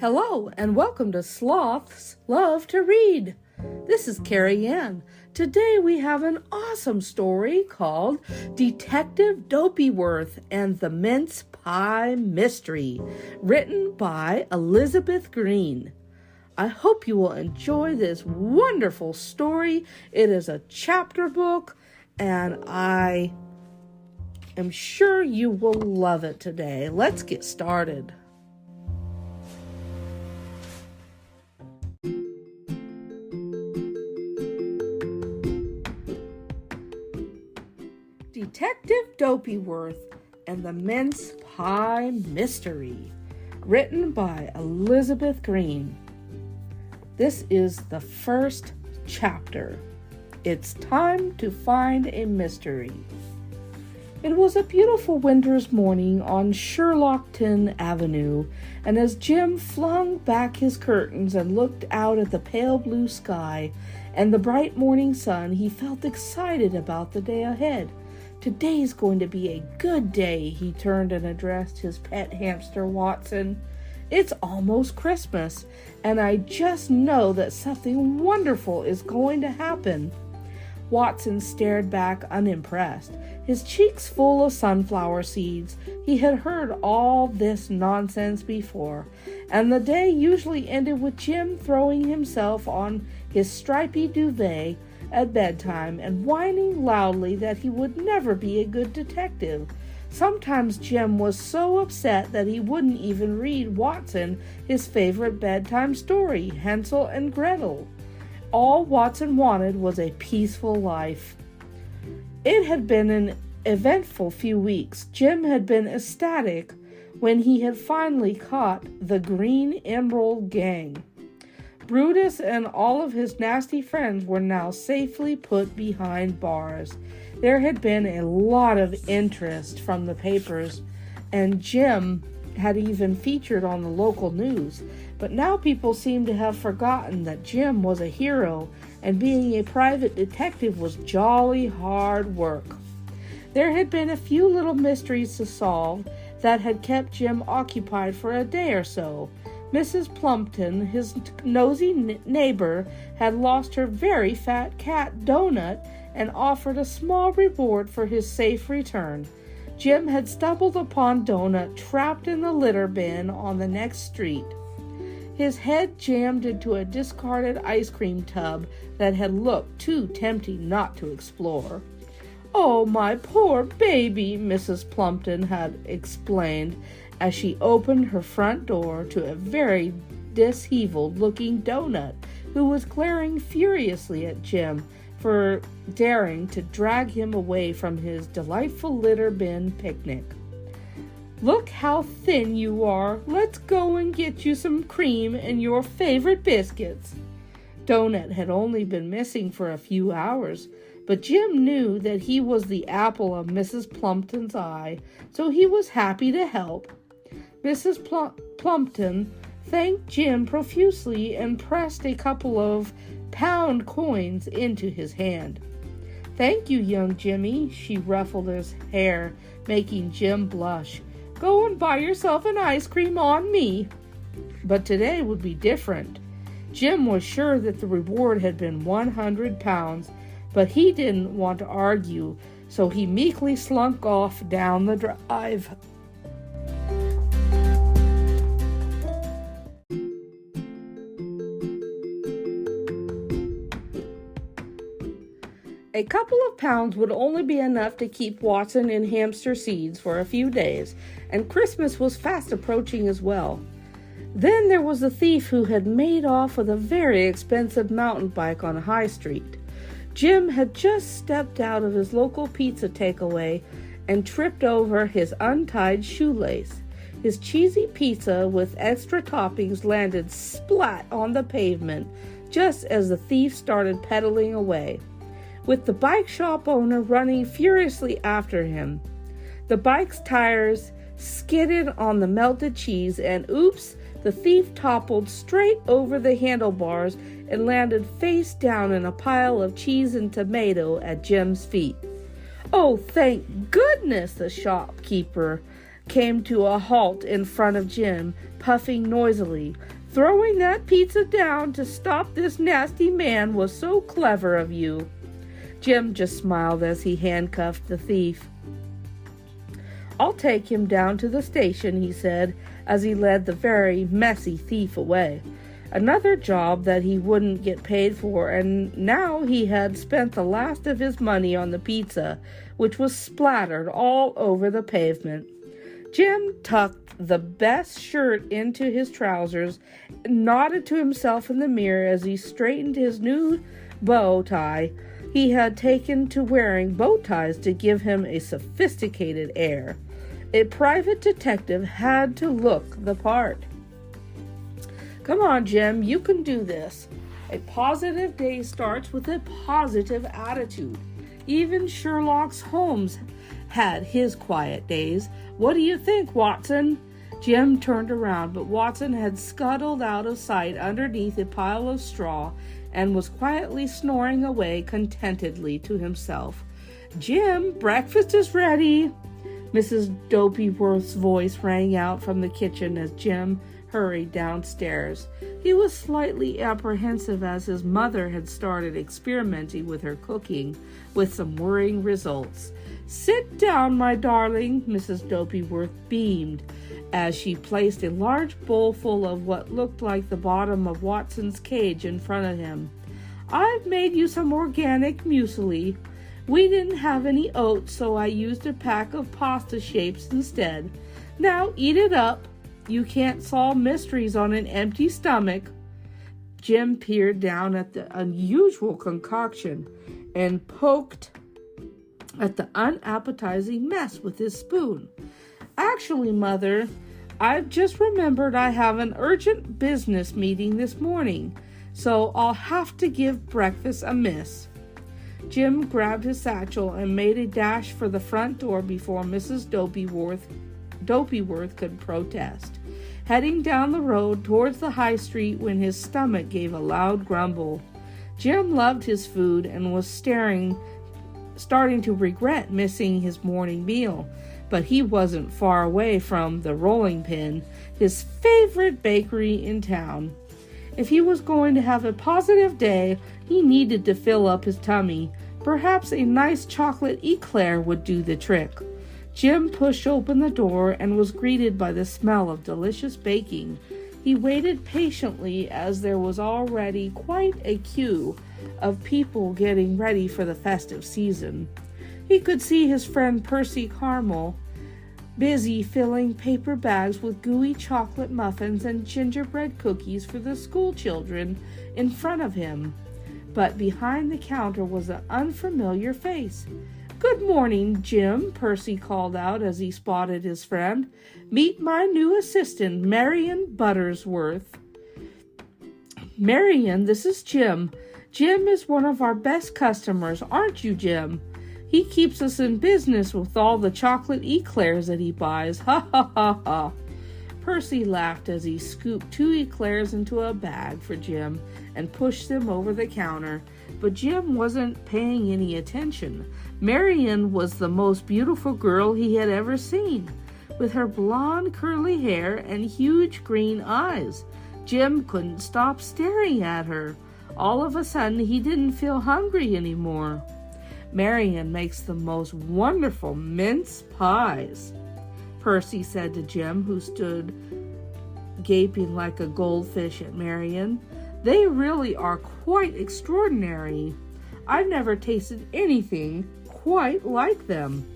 Hello and welcome to Sloths Love to Read. This is Carrie Ann. Today we have an awesome story called Detective Dopeyworth and the Mince Pie Mystery, written by Elizabeth Green. I hope you will enjoy this wonderful story. It is a chapter book and I am sure you will love it today. Let's get started. Detective Dopeyworth and the Mince Pie Mystery, written by Elizabeth Green. This is the first chapter. It's time to find a mystery. It was a beautiful winter's morning on Sherlockton Avenue, and as Jim flung back his curtains and looked out at the pale blue sky and the bright morning sun, he felt excited about the day ahead. Today's going to be a good day, he turned and addressed his pet hamster, Watson. It's almost Christmas, and I just know that something wonderful is going to happen. Watson stared back unimpressed, his cheeks full of sunflower seeds. He had heard all this nonsense before, and the day usually ended with Jim throwing himself on his stripy duvet at bedtime and whining loudly that he would never be a good detective. Sometimes Jim was so upset that he wouldn't even read Watson his favorite bedtime story, Hansel and Gretel. All Watson wanted was a peaceful life. It had been an eventful few weeks. Jim had been ecstatic when he had finally caught the Green Emerald Gang. Brutus and all of his nasty friends were now safely put behind bars. There had been a lot of interest from the papers, and Jim had even featured on the local news. But now people seemed to have forgotten that Jim was a hero, and being a private detective was jolly hard work. There had been a few little mysteries to solve that had kept Jim occupied for a day or so. Mrs. Plumpton, his nosy neighbor, had lost her very fat cat, Donut, and offered a small reward for his safe return. Jim had stumbled upon Donut trapped in the litter bin on the next street, his head jammed into a discarded ice cream tub that had looked too tempting not to explore. "Oh, my poor baby," Mrs. Plumpton had explained as she opened her front door to a very disheveled-looking Donut who was glaring furiously at Jim for daring to drag him away from his delightful litter bin picnic. "Look how thin you are. Let's go and get you some cream and your favorite biscuits." Donut had only been missing for a few hours, but Jim knew that he was the apple of Mrs. Plumpton's eye, so he was happy to help. Mrs. Plumpton thanked Jim profusely and pressed a couple of pound coins into his hand. "Thank you, young Jimmy," she ruffled his hair, making Jim blush. "Go and buy yourself an ice cream on me." But today would be different. Jim was sure that the reward had been 100 pounds, but he didn't want to argue, so he meekly slunk off down the drive. A couple of pounds would only be enough to keep Watson in hamster seeds for a few days, and Christmas was fast approaching as well. Then there was the thief who had made off with a very expensive mountain bike on High Street. Jim had just stepped out of his local pizza takeaway and tripped over his untied shoelace. His cheesy pizza with extra toppings landed splat on the pavement just as the thief started pedaling away, with the bike shop owner running furiously after him. The bike's tires skidded on the melted cheese, and oops, the thief toppled straight over the handlebars and landed face down in a pile of cheese and tomato at Jim's feet. "Oh, thank goodness," the shopkeeper came to a halt in front of Jim, puffing noisily. "Throwing that pizza down to stop this nasty man was so clever of you." Jim just smiled as he handcuffed the thief. "I'll take him down to the station," he said, as he led the very messy thief away. Another job that he wouldn't get paid for, and now he had spent the last of his money on the pizza, which was splattered all over the pavement. Jim tucked the best shirt into his trousers and nodded to himself in the mirror as he straightened his new bow tie. He had taken to wearing bow ties to give him a sophisticated air. A private detective had to look the part. "Come on, Jim, you can do this. A positive day starts with a positive attitude. Even Sherlock Holmes had his quiet days. What do you think, Watson?" Jim turned around, but Watson had scuttled out of sight underneath a pile of straw and was quietly snoring away contentedly to himself. "Jim, breakfast is ready." Mrs. Dopeyworth's voice rang out from the kitchen as Jim hurried downstairs. He was slightly apprehensive as his mother had started experimenting with her cooking, with some worrying results. "Sit down, my darling," Mrs. Dopeyworth beamed as she placed a large bowl full of what looked like the bottom of Watson's cage in front of him. "I've made you some organic muesli. We didn't have any oats, so I used a pack of pasta shapes instead. Now eat it up. You can't solve mysteries on an empty stomach." Jim peered down at the unusual concoction and poked at the unappetizing mess with his spoon. "Actually, Mother, I've just remembered I have an urgent business meeting this morning, so I'll have to give breakfast a miss." Jim grabbed his satchel and made a dash for the front door before Mrs. Dopeyworth could protest, heading down the road towards the high street when his stomach gave a loud grumble. Jim loved his food and was starting to regret missing his morning meal, but he wasn't far away from the Rolling Pin, his favorite bakery in town. If he was going to have a positive day, he needed to fill up his tummy. Perhaps a nice chocolate eclair would do the trick. Jim pushed open the door and was greeted by the smell of delicious baking. He waited patiently as there was already quite a queue of people getting ready for the festive season. He could see his friend Percy Caramel busy filling paper bags with gooey chocolate muffins and gingerbread cookies for the school children in front of him. But behind the counter was an unfamiliar face. "Good morning, Jim," Percy called out as he spotted his friend. "Meet my new assistant, Marion Butterworth." "Marion, this is Jim. Jim is one of our best customers, aren't you, Jim? He keeps us in business with all the chocolate eclairs that he buys. Ha ha ha ha." Percy laughed as he scooped 2 eclairs into a bag for Jim and pushed them over the counter, but Jim wasn't paying any attention. Marion was the most beautiful girl he had ever seen, with her blonde curly hair and huge green eyes. Jim couldn't stop staring at her. All of a sudden, he didn't feel hungry anymore. "Marion makes the most wonderful mince pies," Percy said to Jim, who stood gaping like a goldfish at Marion. "They really are quite extraordinary. I've never tasted anything quite like them."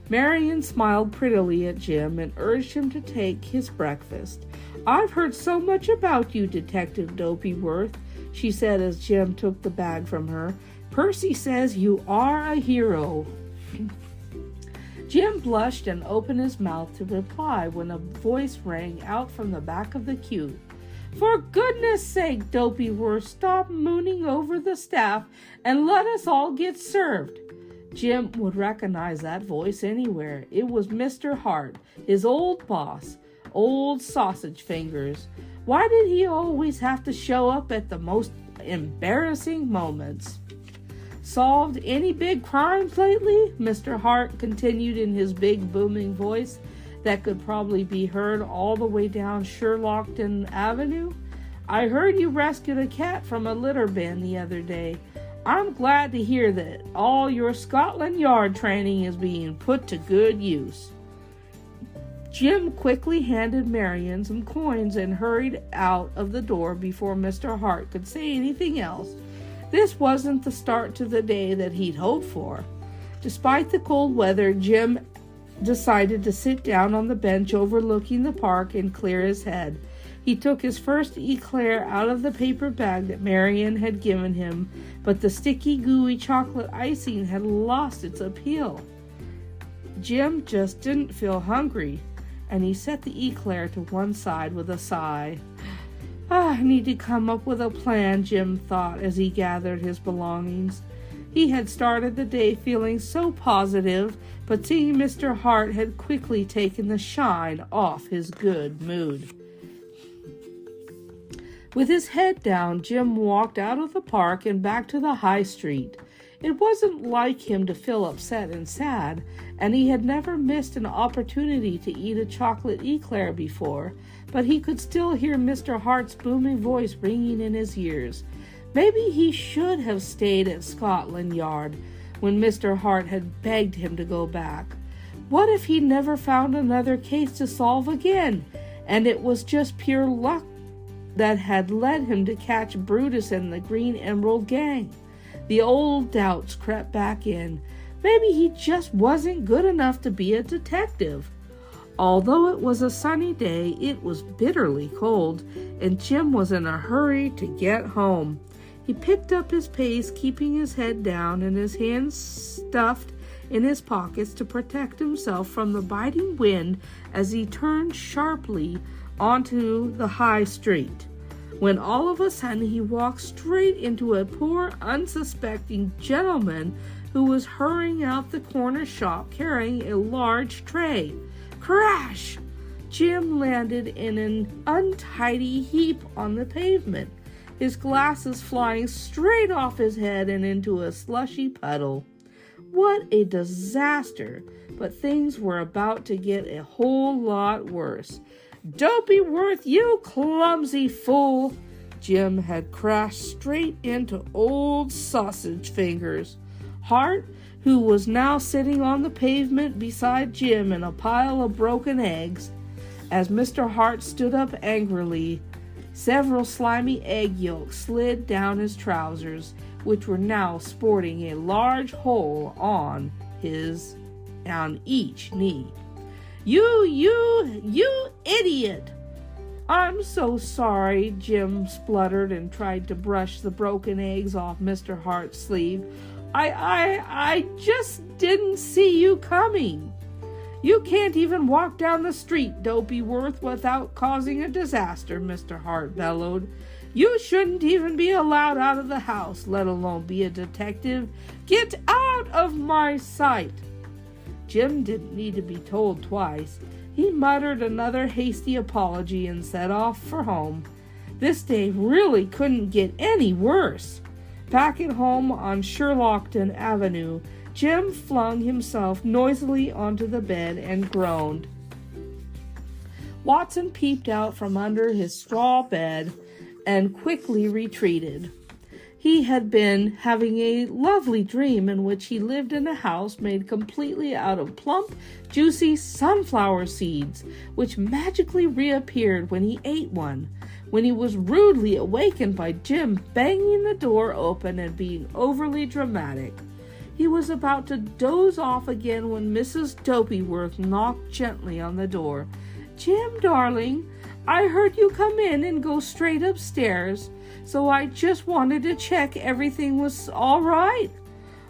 Marion smiled prettily at Jim and urged him to take his breakfast. "I've heard so much about you, Detective Dopeyworth," she said as Jim took the bag from her. "Percy says you are a hero." Jim blushed and opened his mouth to reply when a voice rang out from the back of the queue. "For goodness sake, Dopeyworth, stop mooning over the staff and let us all get served." Jim would recognize that voice anywhere. It was Mr. Hart, his old boss, old sausage fingers. Why did he always have to show up at the most embarrassing moments? "Solved any big crimes lately?" Mr. Hart continued in his big booming voice that could probably be heard all the way down Sherlock Avenue. I heard you rescued a cat from a litter bin the other day. I'm glad to hear that all your Scotland Yard training is being put to good use." Jim quickly handed Marion some coins and hurried out of the door before Mr. Hart could say anything else. This wasn't the start to the day that he'd hoped for. Despite the cold weather, Jim decided to sit down on the bench overlooking the park and clear his head. He took his first eclair out of the paper bag that Marion had given him, but the sticky, gooey chocolate icing had lost its appeal. Jim just didn't feel hungry, and he set the eclair to one side with a sigh. I need to come up with a plan, Jim thought as he gathered his belongings. He had started the day feeling so positive, but seeing Mr. Hart had quickly taken the shine off his good mood. With his head down, Jim walked out of the park and back to the high street. It wasn't like him to feel upset and sad, and he had never missed an opportunity to eat a chocolate eclair before, but he could still hear Mr. Hart's booming voice ringing in his ears. Maybe he should have stayed at Scotland Yard when Mr. Hart had begged him to go back. What if he never found another case to solve again, and it was just pure luck that had led him to catch Brutus and the Green Emerald gang? The old doubts crept back in. Maybe he just wasn't good enough to be a detective. Although it was a sunny day, it was bitterly cold, and Jim was in a hurry to get home. He picked up his pace, keeping his head down and his hands stuffed in his pockets to protect himself from the biting wind as he turned sharply onto the high street, when all of a sudden he walked straight into a poor, unsuspecting gentleman who was hurrying out the corner shop carrying a large tray. Crash! Jim landed in an untidy heap on the pavement, his glasses flying straight off his head and into a slushy puddle. What a disaster! But things were about to get a whole lot worse. "Dopeyworth, you clumsy fool!" Jim had crashed straight into old Sausage Fingers. Hart, who was now sitting on the pavement beside Jim in a pile of broken eggs. As Mr. Hart stood up angrily, several slimy egg yolks slid down his trousers, which were now sporting a large hole on each knee. You idiot!" "I'm so sorry," Jim spluttered and tried to brush the broken eggs off Mr. Hart's sleeve. I just didn't see you coming." "You can't even walk down the street, Dopeyworth, without causing a disaster," Mr. Hart bellowed. "You shouldn't even be allowed out of the house, let alone be a detective. Get out of my sight." Jim didn't need to be told twice. He muttered another hasty apology and set off for home. This day really couldn't get any worse. Back at home on Sherlock Avenue, Jim flung himself noisily onto the bed and groaned. Watson peeped out from under his straw bed and quickly retreated. He had been having a lovely dream in which he lived in a house made completely out of plump, juicy sunflower seeds, which magically reappeared when he ate one, when he was rudely awakened by Jim banging the door open and being overly dramatic. He was about to doze off again when Mrs. Dopeyworth knocked gently on the door. "Jim, darling, I heard you come in and go straight upstairs, so I just wanted to check everything was all right.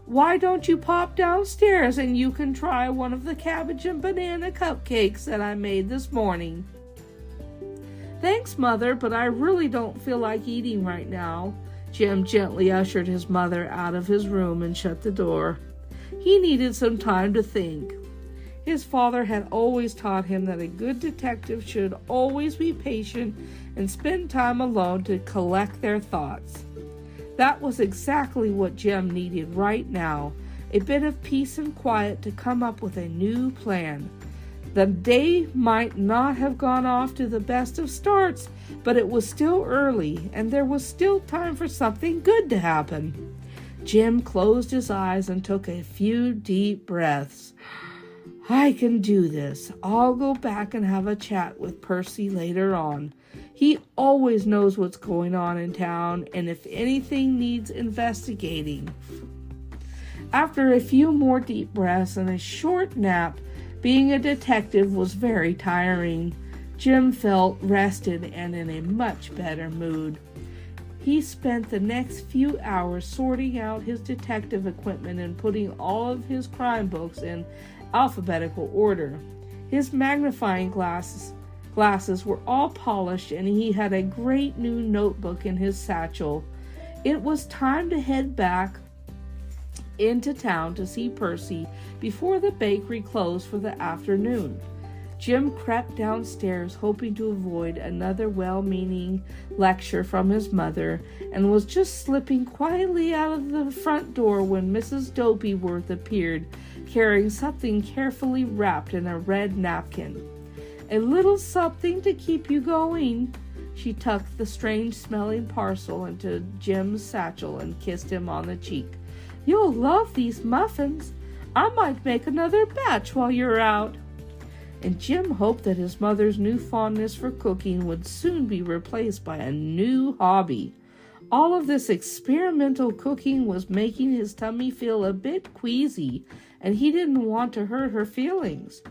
Why don't you pop downstairs and you can try one of the cabbage and banana cupcakes that I made this morning?" "Thanks, Mother, but I really don't feel like eating right now." Jim gently ushered his mother out of his room and shut the door. He needed some time to think. His father had always taught him that a good detective should always be patient and spend time alone to collect their thoughts. That was exactly what Jim needed right now, a bit of peace and quiet to come up with a new plan. The day might not have gone off to the best of starts, but it was still early, and there was still time for something good to happen. Jim closed his eyes and took a few deep breaths. I can do this. I'll go back and have a chat with Percy later on. He always knows what's going on in town, and if anything needs investigating. After a few more deep breaths and a short nap, being a detective was very tiring. Jim felt rested and in a much better mood. He spent the next few hours sorting out his detective equipment and putting all of his crime books in alphabetical order. His magnifying glasses were all polished, and he had a great new notebook in his satchel. It was time to head back into town to see Percy before the bakery closed for the afternoon. Jim crept downstairs, hoping to avoid another well-meaning lecture from his mother, and was just slipping quietly out of the front door when Mrs. Dopeyworth appeared, carrying something carefully wrapped in a red napkin. A little something to keep you going. She tucked the strange-smelling parcel into Jim's satchel and kissed him on the cheek. You'll love these muffins. I might make another batch while you're out. And Jim hoped that his mother's new fondness for cooking would soon be replaced by a new hobby. All of this experimental cooking was making his tummy feel a bit queasy, and he didn't want to hurt her feelings.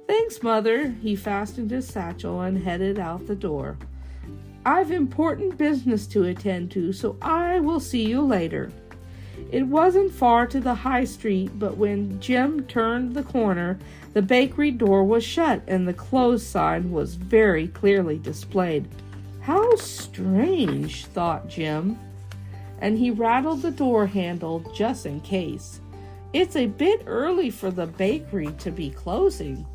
Thanks, Mother. He fastened his satchel and headed out the door. I've important business to attend to, so I will see you later. It wasn't far to the high street, but when Jim turned the corner, the bakery door was shut and the closed sign was very clearly displayed. How strange, thought Jim, and he rattled the door handle just in case. It's a bit early for the bakery to be closing.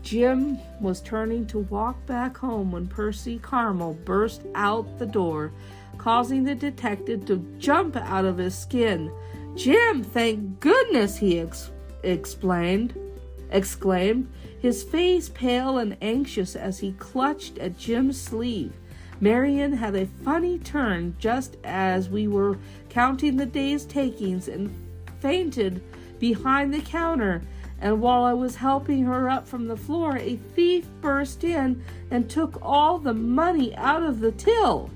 Jim was turning to walk back home when Percy Caramel burst out the door, causing the detective to jump out of his skin. Jim, thank goodness, he exclaimed, his face pale and anxious as he clutched at Jim's sleeve. Marian had a funny turn just as we were counting the day's takings and fainted behind the counter, and while I was helping her up from the floor, a thief burst in and took all the money out of the till.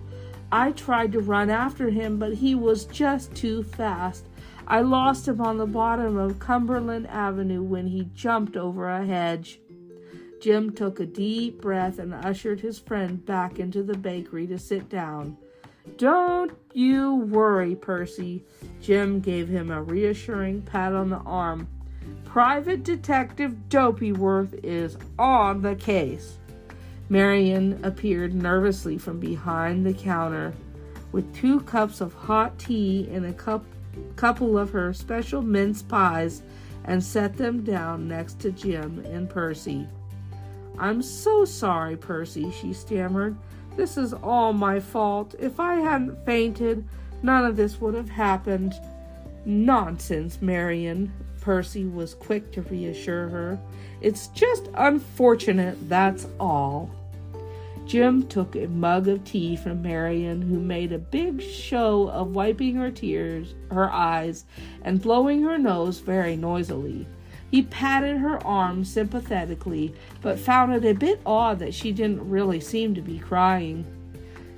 I tried to run after him, but he was just too fast. I lost him on the bottom of Cumberland Avenue when he jumped over a hedge. Jim took a deep breath and ushered his friend back into the bakery to sit down. Don't you worry, Percy. Jim gave him a reassuring pat on the arm. Private Detective Dopeyworth is on the case. Marian appeared nervously from behind the counter with 2 cups of hot tea and a couple of her special mince pies and set them down next to Jim and Percy. I'm so sorry, Percy, she stammered. This is all my fault. If I hadn't fainted, none of this would have happened. Nonsense, Marian. Percy was quick to reassure her. It's just unfortunate, that's all. Jim took a mug of tea from Marian, who made a big show of wiping her eyes, and blowing her nose very noisily. He patted her arm sympathetically, but found it a bit odd that she didn't really seem to be crying.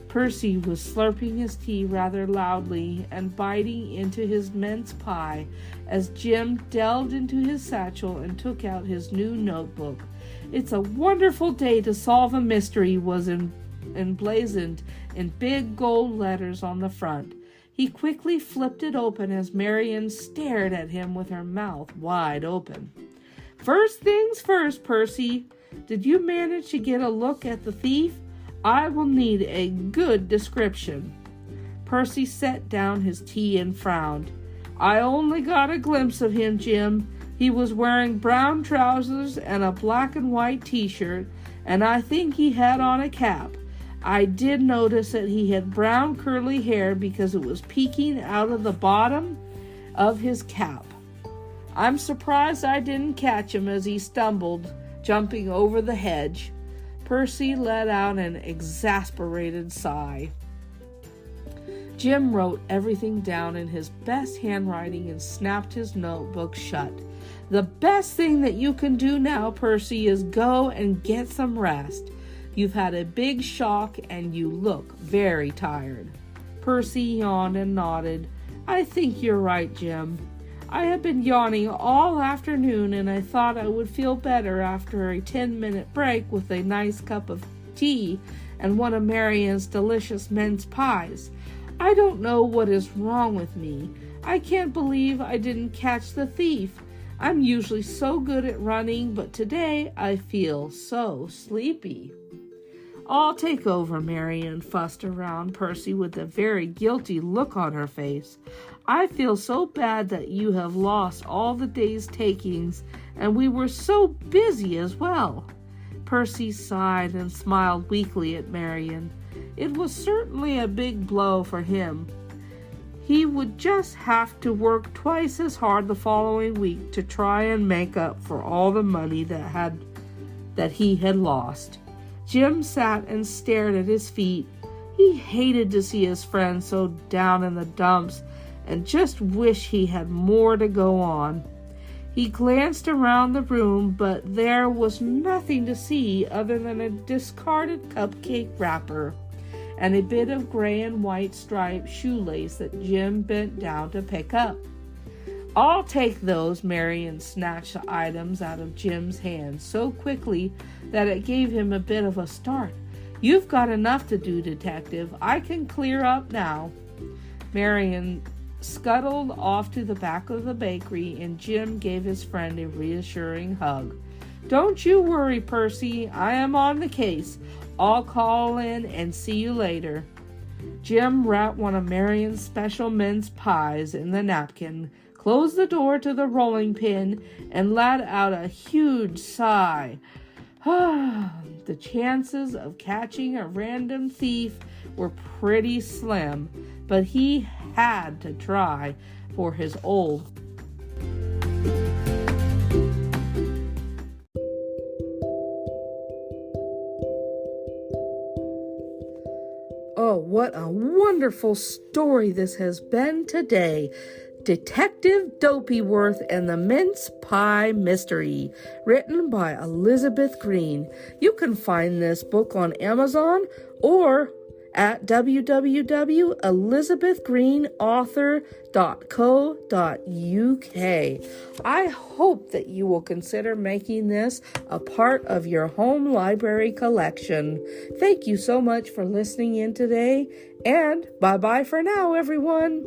Percy was slurping his tea rather loudly and biting into his mince pie as Jim delved into his satchel and took out his new notebook. It's a wonderful day to solve a mystery was emblazoned in big gold letters on the front. He quickly flipped it open as Marian stared at him with her mouth wide open. First things first, Percy. Did you manage to get a look at the thief? I will need a good description. Percy set down his tea and frowned. I only got a glimpse of him, Jim. He was wearing brown trousers and a black and white t-shirt, and I think he had on a cap. I did notice that he had brown curly hair because it was peeking out of the bottom of his cap. I'm surprised I didn't catch him as he stumbled jumping over the hedge. Percy let out an exasperated sigh. Jim wrote everything down in his best handwriting and snapped his notebook shut. The best thing that you can do now, Percy, is go and get some rest. You've had a big shock and you look very tired. Percy yawned and nodded. I think you're right, Jim. I have been yawning all afternoon and I thought I would feel better after a 10-minute break with a nice cup of tea and one of Marian's delicious mince pies. I don't know what is wrong with me. I can't believe I didn't catch the thief. I'm usually so good at running, but today I feel so sleepy. I'll take over, Marian fussed around Percy with a very guilty look on her face. I feel so bad that you have lost all the day's takings, and we were so busy as well. Percy sighed and smiled weakly at Marian. It was certainly a big blow for him. He would just have to work twice as hard the following week to try and make up for all the money that he had lost. Jim sat and stared at his feet. He hated to see his friend so down in the dumps and just wished he had more to go on. He glanced around the room, but there was nothing to see other than a discarded cupcake wrapper and a bit of gray and white striped shoelace that Jim bent down to pick up. I'll take those. Marian snatched the items out of Jim's hands so quickly that it gave him a bit of a start. You've got enough to do, Detective. I can clear up now. Marian scuttled off to the back of the bakery, and Jim gave his friend a reassuring hug. Don't you worry, Percy. I am on the case. I'll call in and see you later. Jim wrapped one of Marian's special mince pies in the napkin, closed the door to the rolling pin, and let out a huge sigh. The chances of catching a random thief were pretty slim, but he had to try for his old. Oh, what a wonderful story this has been today. Detective Dopeyworth and the Mince Pie Mystery, written by Elizabeth Green. You can find this book on Amazon or at www.elizabethgreenauthor.co.uk. I hope that you will consider making this a part of your home library collection. Thank you so much for listening in today, and bye-bye for now, everyone.